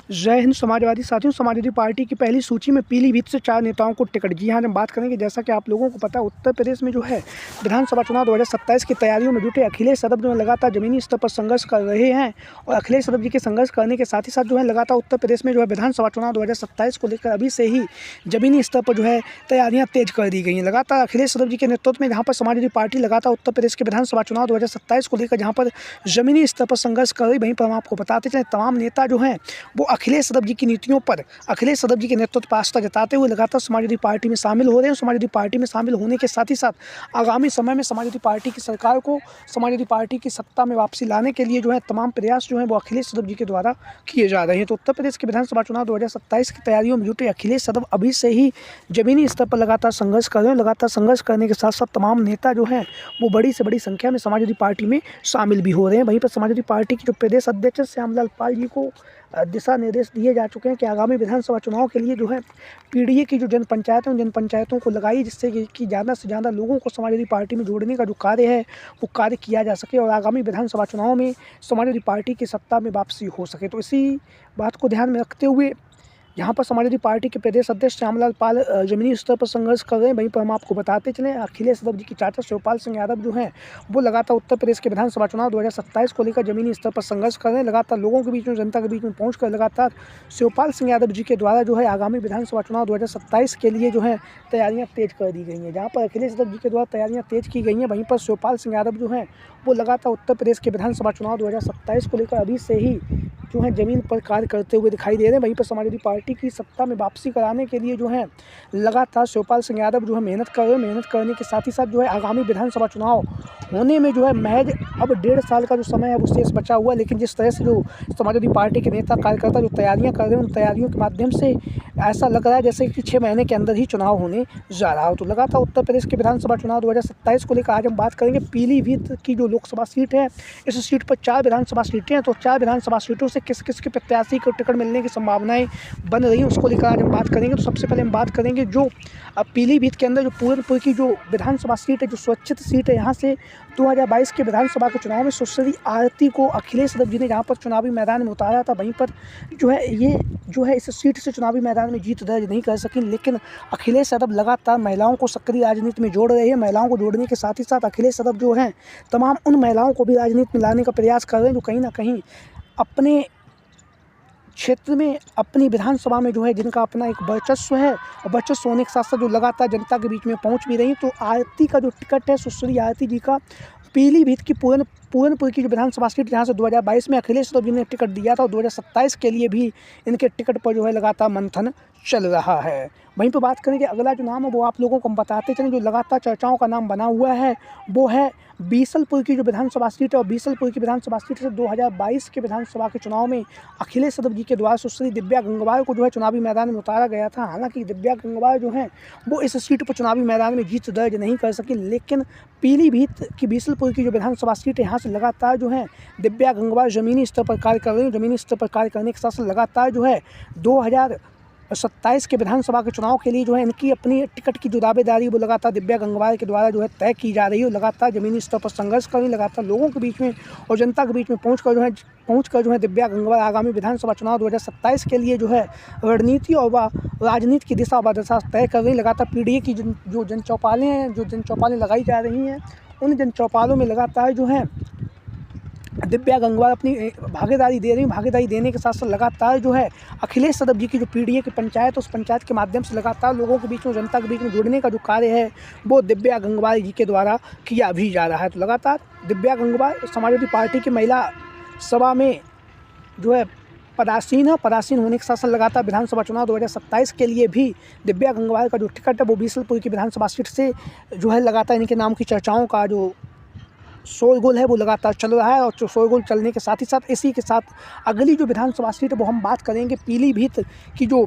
जय हिंद समाजवादी साथियों। समाजवादी पार्टी की पहली सूची में पीलीभीत से 4 नेताओं को टिकट। जी हाँ, हम बात करेंगे। जैसा कि आप लोगों को पता है, उत्तर प्रदेश में जो है विधानसभा चुनाव 2027 की तैयारियों में जुटे अखिलेश यादव जो है लगातार ज़मीनी स्तर पर संघर्ष कर रहे हैं। और अखिलेश यादव जी के संघर्ष करने के साथ ही साथ जो है लगातार उत्तर प्रदेश में जो है विधानसभा चुनाव 2027 को लेकर अभी से ही ज़मीनी स्तर पर जो है तैयारियाँ तेज कर दी गई हैं। लगातार अखिलेश यादव जी के नेतृत्व में जहाँ पर समाजवादी पार्टी लगातार उत्तर प्रदेश के विधानसभा चुनाव 2027 को लेकर जहाँ पर ज़मीनी स्तर पर संघर्ष कर रही, वहीं पर हम आपको बताते चलें तमाम नेता जो हैं वो अखिलेश यादव जी की नीतियों पर, अखिलेश यादव जी के नेतृत्व पर आस्था जताते हुए लगातार समाजवादी पार्टी में शामिल हो रहे हैं। समाजवादी पार्टी में शामिल होने के साथ ही साथ आगामी समय में समाजवादी पार्टी की सरकार को, समाजवादी पार्टी की सत्ता में वापसी लाने के लिए जो है तमाम प्रयास जो हैं वो अखिलेश यादव जी के द्वारा किए जा रहे हैं। तो उत्तर प्रदेश के विधानसभा चुनाव 2027 की तैयारियों में जुटे अखिलेश यादव अभी से ही जमीनी स्तर पर लगातार संघर्ष कर रहे हैं। लगातार संघर्ष करने के साथ साथ तमाम नेता जो हैं वो बड़ी से बड़ी संख्या में समाजवादी पार्टी में शामिल भी हो रहे हैं। वहीं पर समाजवादी पार्टी के जो प्रदेश अध्यक्ष श्यामलाल पाल जी को दिशा निर्देश दिए जा चुके हैं कि आगामी विधानसभा चुनाव के लिए जो है पीडीए की जो जनपंचायतें, उन जनपंचायतों को लगाई, जिससे कि ज़्यादा से ज़्यादा लोगों को समाजवादी पार्टी में जोड़ने का जो कार्य है वो कार्य किया जा सके और आगामी विधानसभा चुनाव में समाजवादी पार्टी की सत्ता में वापसी हो सके। तो इसी बात को ध्यान में रखते हुए यहाँ पर समाजवादी पार्टी के प्रदेश अध्यक्ष श्यामलाल पाल जमीनी स्तर पर संघर्ष कर रहे हैं। वहीं पर हम आपको बताते चलें अखिलेश यादव जी की चाचा शिवपाल सिंह यादव जो हैं वो लगातार उत्तर प्रदेश के विधानसभा चुनाव 2027 को लेकर जमीनी स्तर पर संघर्ष कर रहे हैं। लगातार लोगों के बीच में, जनता के बीच में पहुँच कर लगातार शिवपाल सिंह यादव जी के द्वारा जो है आगामी विधानसभा चुनाव 2027 के लिए जो है तैयारियाँ तेज कर दी गई हैं। जहाँ पर अखिलेश यादव जी के द्वारा तैयारियाँ तेज की गई हैं, वहीं पर शिवपाल सिंह यादव जो हैं वो लगातार उत्तर प्रदेश के विधानसभा चुनाव 2027 को लेकर अभी से ही जो है ज़मीन पर कार्य करते हुए दिखाई दे रहे हैं। वहीं पर समाजवादी पार्टी की सत्ता में वापसी कराने के लिए जो है लगातार शिवपाल सिंह यादव जो है मेहनत कर रहे हैं। मेहनत करने के साथ ही साथ जो है आगामी विधानसभा चुनाव होने में जो है महज अब 1.5 साल का जो समय है वो शेष बचा हुआ है। लेकिन जिस तरह से जो समाजवादी पार्टी के नेता कार्यकर्ता जो तैयारियाँ कर रहे हैं, उन तैयारियों के माध्यम से ऐसा लग रहा है जैसे कि 6 महीने के अंदर ही चुनाव होने जा रहा हो। तो लगातार उत्तर प्रदेश के विधानसभा चुनाव 2027 को लेकर आज हम बात करेंगे। पीलीभीत की जो लोकसभा सीट है, इस सीट पर 4 विधानसभा सीटें हैं। तो 4 विधानसभा सीटों से किस किस के प्रत्याशी को टिकट मिलने की संभावनाएं बन रही हैं, उसको लेकर आज हम बात करेंगे। तो सबसे पहले हम बात करेंगे जो पीलीभीत के अंदर जो पूरनपुर की जो विधानसभा सीट है, जो स्वच्छित सीट है, यहाँ से 2022 के विधानसभा के चुनाव में सुश्री आरती को अखिलेश यादव जी ने जहाँ पर चुनावी मैदान में उतारा था, वहीं पर जो है ये जो है इस सीट से चुनावी मैदान में जीत दर्ज नहीं कर सकी। लेकिन अखिलेश यादव लगातार महिलाओं को सक्रिय राजनीति में जोड़ रहे हैं। महिलाओं को जोड़ने के साथ ही साथ अखिलेश यादव जो हैं तमाम उन महिलाओं को भी राजनीति में लाने का प्रयास कर रहे हैं जो कहीं ना कहीं अपने क्षेत्र में, अपनी विधानसभा में जो है जिनका अपना एक वर्चस्व है, और वर्चस्व होने के साथ साथ जो लगातार जनता के बीच में पहुंच भी रही। तो आरती का जो टिकट है, सुश्री आरती जी का पीलीभीत की पूरनपुर की जो विधानसभा सीट, जहाँ से 2022 में अखिलेश यादव जी ने टिकट दिया था, और 2027 के लिए भी इनके टिकट पर जो है लगातार मंथन चल रहा है। वहीं पर बात करें कि अगला जो नाम है वो आप लोगों को हम बताते चलें, जो लगातार चर्चाओं का नाम बना हुआ है वो है बीसलपुर की जो विधानसभा सीट है। और बीसलपुर की विधानसभा सीट से 2022 के विधानसभा के चुनाव में अखिलेश यादव जी के द्वारा सुश्री दिव्या गंगवार को जो है चुनावी मैदान में उतारा गया था। हालांकि दिव्या गंगवार जो हैं वो इस सीट पर चुनावी मैदान में जीत दर्ज नहीं कर सकी, लेकिन पीलीभीत की बीसलपुर की जो विधानसभा सीट है, यहाँ से लगातार जो है दिव्या गंगवार ज़मीनी स्तर पर कार्य कर रही हैं। ज़मीनी स्तर पर कार्य करने के साथ साथ लगातार जो है 2027 के विधानसभा के चुनाव के लिए जो है इनकी अपनी टिकट की जो दावेदारी वो लगातार दिव्या गंगवार के द्वारा जो है तय की जा रही है। लगातार ज़मीनी स्तर पर संघर्ष कर रही, लगातार लोगों के बीच में और जनता के बीच में पहुंचकर जो है दिव्या गंगवार आगामी विधानसभा चुनाव 2027 के लिए जो है रणनीति और राजनीति की दिशा व दशा तय कर रही। लगातार पीडीए की जो जनचौपालें हैं, जो जनचौपालें लगाई जा रही हैं, उन जनचौपालों में लगातार जो है दिव्या गंगवार अपनी भागीदारी दे रही। भागीदारी देने के साथ साथ लगातार जो है अखिलेश यादव जी की जो पीडीए की पंचायत, उस पंचायत के माध्यम से लगातार लोगों के बीच में, जनता के बीच में जुड़ने का जो कार्य है वो दिव्या गंगवार जी के द्वारा किया भी जा रहा है। तो लगातार दिव्या गंगवार समाजवादी पार्टी की महिला सभा में जो है पदासीन होने के साथ साथ लगातार विधानसभा चुनाव 2027 के लिए भी दिव्या गंगवार का जो टिकट है वो बीसलपुर की विधानसभा सीट से जो है लगातार इनके नाम की चर्चाओं का जो शोरगुल है वो लगातार चल रहा है। और शोरगुल चलने के साथ ही साथ इसी के साथ अगली जो विधानसभा सीट है वो हम बात करेंगे पीलीभीत की जो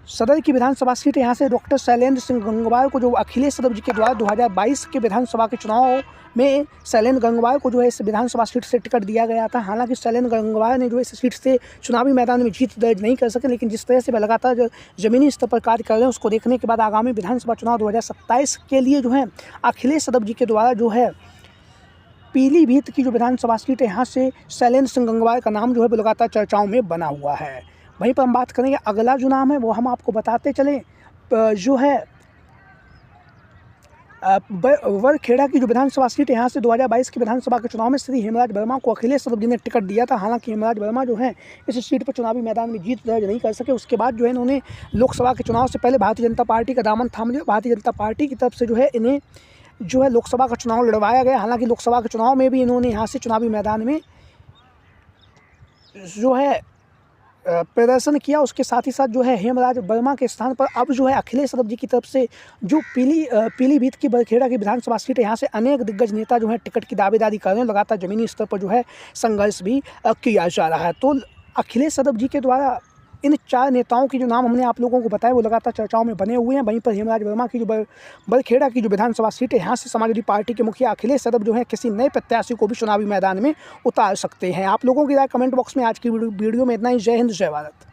सदर की विधानसभा सीट है। यहाँ से डॉक्टर शैलेंद्र सिंह गंगवार को जो अखिलेश यादव जी के द्वारा 2022 के विधानसभा के चुनाव में शैलेंद्र गंगवार को जो है इस विधानसभा सीट से टिकट दिया गया था। हालांकि शैलेंद्र गंगवार ने जो इस सीट से चुनावी मैदान में जीत दर्ज नहीं कर सके, लेकिन जिस तरह से वह लगातार ज़मीनी स्तर पर कार्य कर रहे हैं उसको देखने के बाद आगामी विधानसभा चुनाव 2027 के लिए जो है अखिलेश यादव जी के द्वारा जो है पीलीभीत की जो विधानसभा सीट है यहाँ से शैलेंद्र सिंह गंगवार का नाम जो है वो लगातार चर्चाओं में बना हुआ है। वहीं पर हम बात करेंगे अगला जो नाम है वो हम आपको बताते चलें जो है वरखेड़ा की जो विधानसभा सीट है यहाँ से 2022 के विधानसभा के चुनाव में श्री हेमराज वर्मा को अखिलेश यादव जी ने टिकट दिया था। हालांकि हेमराज वर्मा जो है इस सीट पर चुनावी मैदान में जीत दर्ज नहीं कर सके। उसके बाद जो है इन्होंने लोकसभा के चुनाव से पहले भारतीय जनता पार्टी का दामन थाम लिया। भारतीय जनता पार्टी की तरफ से जो है इन्हें जो है लोकसभा का चुनाव लड़वाया गया। हालांकि लोकसभा के चुनाव में भी इन्होंने यहाँ से चुनावी मैदान में जो है प्रदर्शन किया। उसके साथ ही साथ जो है हेमराज वर्मा के स्थान पर अब जो है अखिलेश यादव जी की तरफ से जो पीलीभीत की वरखेड़ा की विधानसभा सीट है यहाँ से अनेक दिग्गज नेता जो है टिकट की दावेदारी कर रहे हैं। लगातार जमीनी स्तर पर जो है संघर्ष भी किया जा रहा है। तो अखिलेश यादव जी के द्वारा इन 4 नेताओं की जो नाम हमने आप लोगों को बताया वो लगातार चर्चाओं में बने हुए हैं। वहीं पर हेमराज वर्मा की जो वरखेड़ा की जो विधानसभा सीट है यहाँ से समाजवादी पार्टी के मुखिया अखिलेश यादव जो है किसी नए प्रत्याशी को भी चुनावी मैदान में उतार सकते हैं। आप लोगों की राय कमेंट बॉक्स में। आज की वीडियो में इतना ही। जय हिंद, जय भारत।